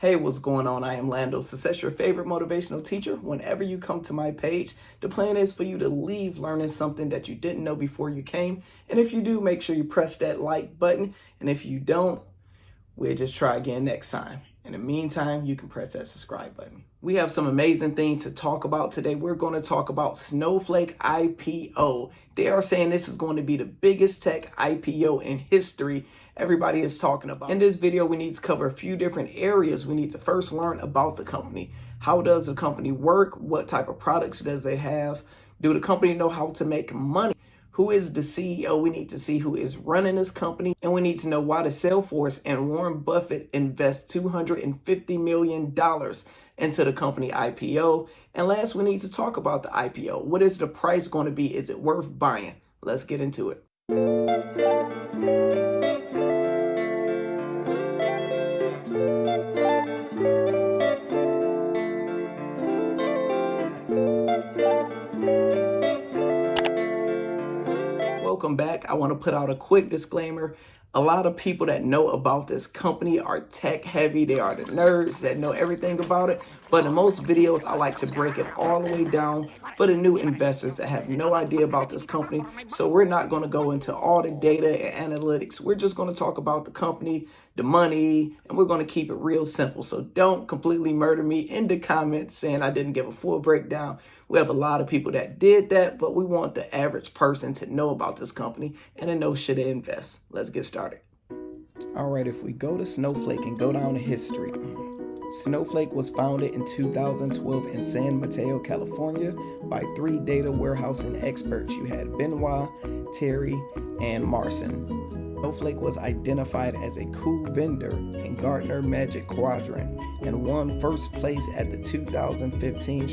Hey, what's going on? I am Lando, success your favorite motivational teacher. Whenever you come to my page, the plan is for you to leave learning something that you didn't know before you came. And if you do, make sure you press that like button. And if you don't, we'll just try again next time. In the meantime, you can press that subscribe button. We have some amazing things to talk about today. We're going to talk about Snowflake IPO. They are saying this is going to be the biggest tech IPO in history. Everybody is talking about. In this video, we need to cover a few different areas. We need to first learn about the company. How does the company work? What type of products does they have? Do the company know how to make money? Who is the CEO? We need to see who is running this company. And we need to know why the Salesforce and Warren Buffett invest $250 million into the company IPO. And last, we need to talk about the IPO. What is the price going to be? Is it worth buying? Let's get into it. Welcome back. I want to put out a quick disclaimer. A lot of people that know about this company are tech heavy. They are the nerds that know everything about it. But in most videos, I like to break it all the way down for the new investors that have no idea about this company. So we're not going to go into all the data and analytics. We're just going to talk about the company, the money, and we're going to keep it real simple. So don't completely murder me in the comments saying I didn't give a full breakdown. We have a lot of people that did that, but we want the average person to know about this company and to know should they invest. Let's get started. All right, if we go to Snowflake and go down to history. Snowflake was founded in 2012 in San Mateo, California by 3 data warehousing experts. You had Benoit, Terry, and Marcin. Snowflake was identified as a cool vendor in Gartner Magic Quadrant and won first place at the 2015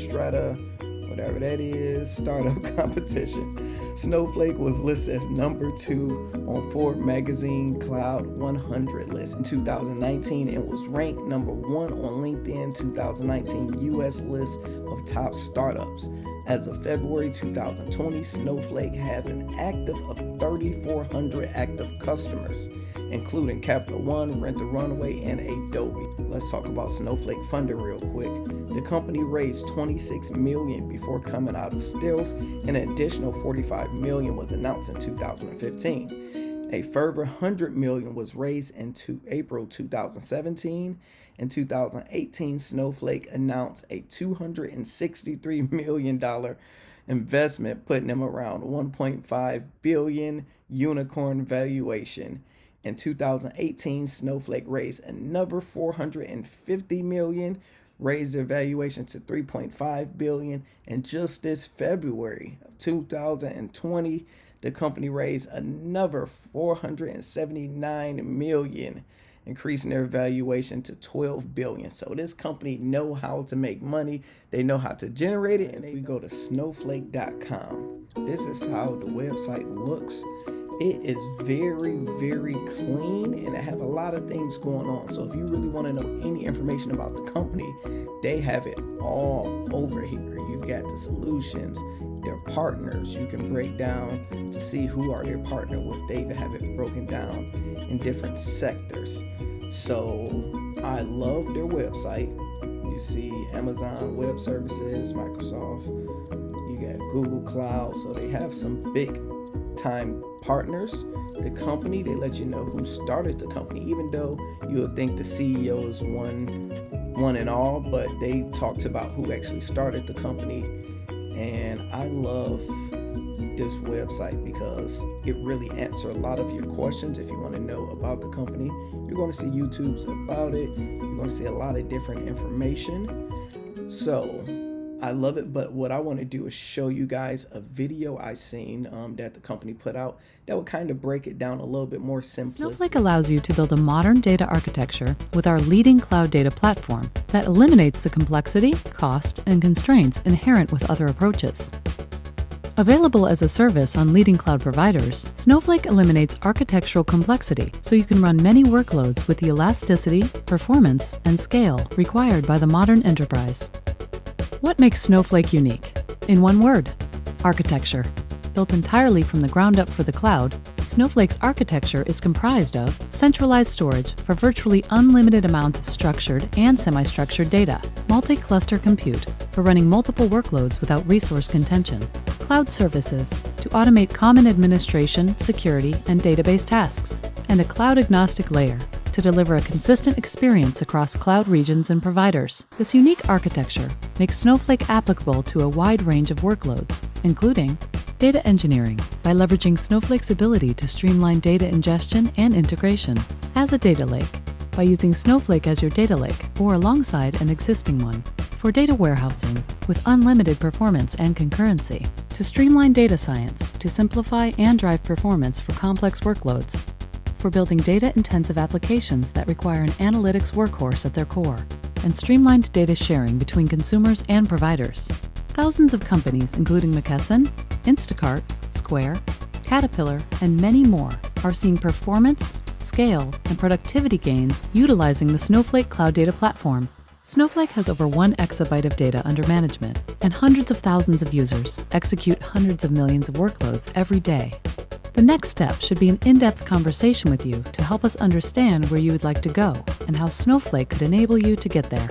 whatever that is, startup competition. Snowflake was listed as number 2 on Forbes magazine Cloud 100 list in 2019 and was ranked number 1 on LinkedIn 2019 US list of top startups. As of February 2020, Snowflake has an active of 3,400 active customers, including Capital One, Rent the Runway, and Adobe. Let's talk about Snowflake funding real quick. The company raised $26 million before coming out of stealth, and an additional $45 million was announced in 2015. A further $100 million was raised in April 2017. In 2018, Snowflake announced a $263 million investment, putting them around $1.5 billion unicorn valuation. In 2018, Snowflake raised another $450 million, raised their valuation to $3.5 billion, and just this February of 2020, the company raised another $479 million, increasing their valuation to $12 billion. So this company know how to make money. They know how to generate it. And if we go to snowflake.com, this is how the website looks. It is very, very clean, and it have a lot of things going on. So if you really want to know any information about the company, they have it all over here. You got the solutions, their partners. You can break down to see who are their partner with. They even have it broken down in different sectors. So I love their website. You see Amazon Web Services, Microsoft, you got Google Cloud. So they have some big time partners. The company, they let you know who started the company, even though you would think the CEO is one and all, but they talked about who actually started the company. And I love this website because it really answers a lot of your questions. If you want to know about the company, you're going to see YouTubes about it. You're going to see a lot of different information. So I love it, but what I want to do is show you guys a video I seen that the company put out that would kind of break it down a little bit more simplistic. Snowflake allows you to build a modern data architecture with our leading cloud data platform that eliminates the complexity, cost, and constraints inherent with other approaches. Available as a service on leading cloud providers, Snowflake eliminates architectural complexity so you can run many workloads with the elasticity, performance, and scale required by the modern enterprise. What makes Snowflake unique? In one word, architecture. Built entirely from the ground up for the cloud, Snowflake's architecture is comprised of centralized storage for virtually unlimited amounts of structured and semi-structured data, multi-cluster compute for running multiple workloads without resource contention, cloud services to automate common administration, security, and database tasks, and a cloud-agnostic layer to deliver a consistent experience across cloud regions and providers. This unique architecture makes Snowflake applicable to a wide range of workloads, including data engineering by leveraging Snowflake's ability to streamline data ingestion and integration, as a data lake by using Snowflake as your data lake or alongside an existing one, for data warehousing with unlimited performance and concurrency, to streamline data science to simplify and drive performance for complex workloads, for building data-intensive applications that require an analytics workhorse at their core, and streamlined data sharing between consumers and providers. Thousands of companies, including McKesson, Instacart, Square, Caterpillar, and many more, are seeing performance, scale, and productivity gains utilizing the Snowflake Cloud Data Platform. Snowflake has over 1 exabyte of data under management, and hundreds of thousands of users execute hundreds of millions of workloads every day. The next step should be an in-depth conversation with you to help us understand where you would like to go and how Snowflake could enable you to get there.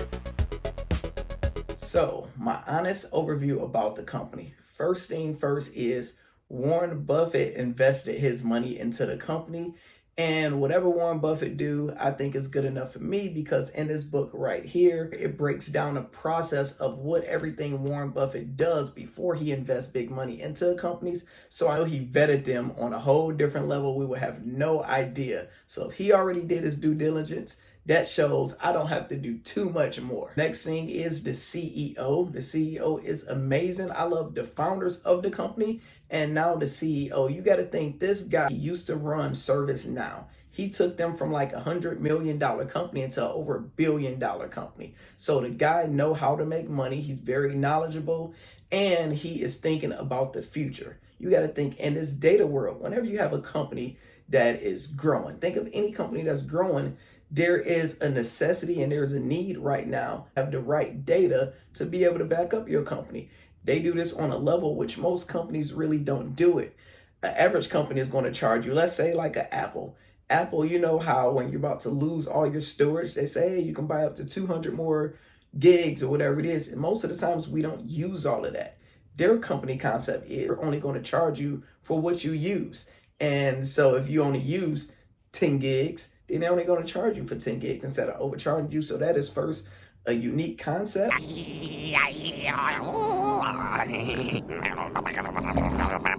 So, my honest overview about the company. First thing first is Warren Buffett invested his money into the company, and whatever Warren Buffett do, I think is good enough for me, because in this book right here, it breaks down the process of what everything Warren Buffett does before he invests big money into companies. So I know he vetted them on a whole different level. We would have no idea. So if he already did his due diligence, that shows I don't have to do too much more. Next thing is the CEO. The CEO is amazing. I love the founders of the company and now the CEO. You got to think, this guy used to run ServiceNow. He took them from like $100 million company into over $1 billion company. So the guy know how to make money. He's very knowledgeable and he is thinking about the future. You got to think in this data world, whenever you have a company that is growing, think of any company that's growing, there is a necessity and there's a need right now to have the right data to be able to back up your company. They do this on a level which most companies really don't do it. An average company is going to charge you, let's say like an Apple. Apple, you know how when you're about to lose all your storage, they say, hey, you can buy up to 200 more gigs or whatever it is. And most of the times we don't use all of that. Their company concept is we're only going to charge you for what you use. And so if you only use 10 gigs, then they're only going to charge you for 10 gigs instead of overcharging you. So that is first a unique concept.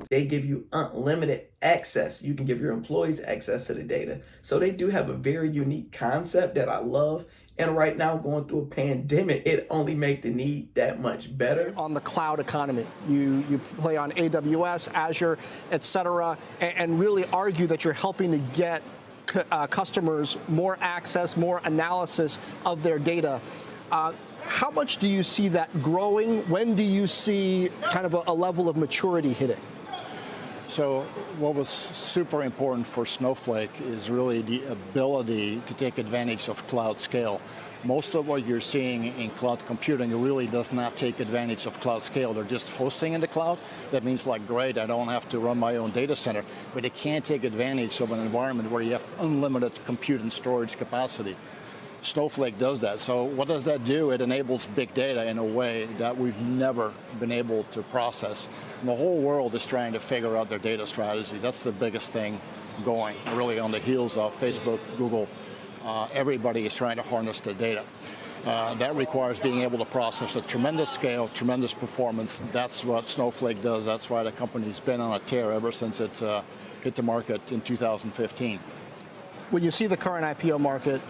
They give you unlimited access. You can give your employees access to the data. So they do have a very unique concept that I love. And right now, going through a pandemic, it only makes the need that much better. On the cloud economy, you play on AWS, Azure, et cetera, and really argue that you're helping to get customers more access, more analysis of their data. How much do you see that growing? When do you see kind of a level of maturity hitting? So what was super important for Snowflake is really the ability to take advantage of cloud scale. Most of what you're seeing in cloud computing really does not take advantage of cloud scale. They're just hosting in the cloud. That means, like, great, I don't have to run my own data center, but it can't take advantage of an environment where you have unlimited compute and storage capacity. Snowflake does that. So what does that do? It enables big data in a way that we've never been able to process. And the whole world is trying to figure out their data strategy. That's the biggest thing going, really on the heels of Facebook, Google. Everybody is trying to harness the data. That requires being able to process at tremendous scale, tremendous performance. That's what Snowflake does. That's why the company's been on a tear ever since it hit the market in 2015. When you see the current IPO market,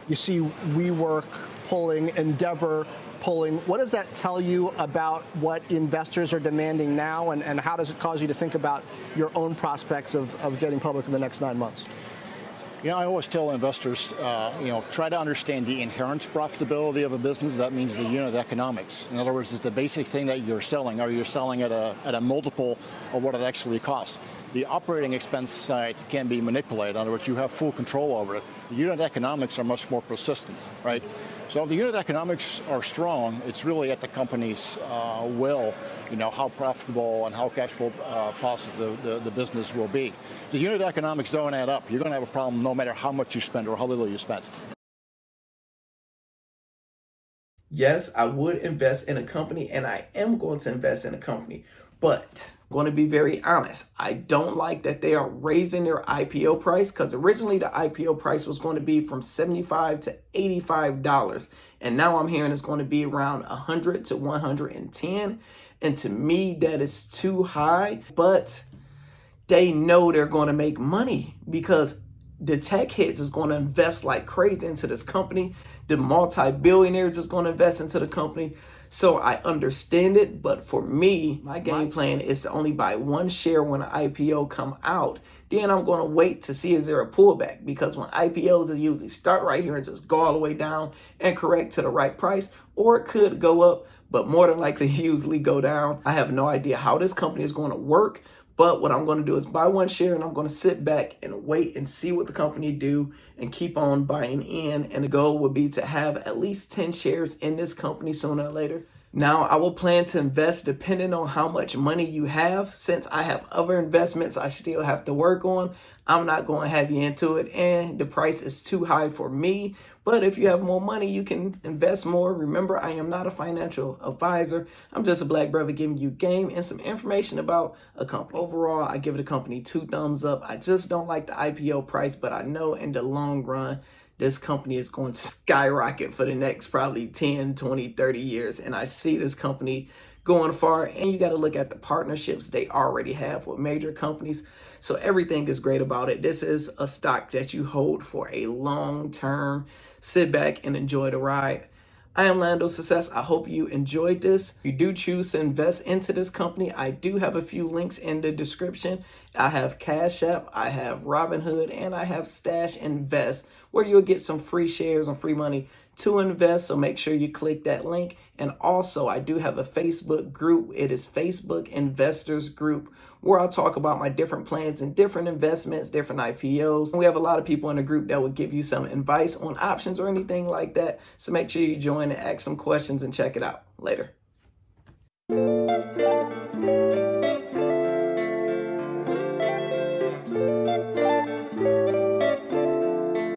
you see WeWork pulling, Endeavor pulling. What does that tell you about what investors are demanding now, and how does it cause you to think about your own prospects of getting public in the next 9 months? You know, I always tell investors, try to understand the inherent profitability of a business. That means the unit economics. In other words, it's the basic thing that you're selling. Are you selling at a multiple of what it actually costs? The operating expense side can be manipulated. In other words, you have full control over it. The unit economics are much more persistent, right? So if the unit economics are strong, it's really at the company's will, how profitable and how cash flow positive the business will be. If the unit economics don't add up, you're going to have a problem no matter how much you spend or how little you spend. Yes, I would invest in a company, and I am going to invest in a company, but I'm going to be very honest. I don't like that they are raising their IPO price, because originally the IPO price was going to be from $75 to $85, and now I'm hearing it's going to be around $100 to $110, and to me that is too high. But they know they're going to make money because the tech heads is going to invest like crazy into this company. The multi-billionaires is going to invest into the company. So I understand it, but for me, my game plan is to only buy one share when an IPO come out. Then I'm going to wait to see is there a pullback, because when IPOs is usually start right here and just go all the way down and correct to the right price, or it could go up, but more than likely usually go down. I have no idea how this company is going to work. But what I'm going to do is buy one share, and I'm going to sit back and wait and see what the company do and keep on buying in. And the goal would be to have at least 10 shares in this company sooner or later. Now, I will plan to invest depending on how much money you have. Since I have other investments I still have to work on, I'm not going to have you into it, and the price is too high for me. But if you have more money, you can invest more. Remember, I am not a financial advisor. I'm just a black brother giving you game and some information about a company. Overall, I give the company 2 thumbs up. I just don't like the IPO price, but I know in the long run, this company is going to skyrocket for the next probably 10, 20, 30 years. And I see this company going far. And you got to look at the partnerships they already have with major companies. So everything is great about it. This is a stock that you hold for a long term. Sit back and enjoy the ride. I am Lando Success. I hope you enjoyed this. If you do choose to invest into this company, I do have a few links in the description. I have Cash App, I have Robinhood, and I have Stash Invest, where you'll get some free shares and free money to invest. So make sure you click that link. And also, I do have a Facebook group. It is Facebook Investors Group, where I'll talk about my different plans and different investments, different IPOs. And we have a lot of people in the group that will give you some advice on options or anything like that. So make sure you join and ask some questions and check it out. Later.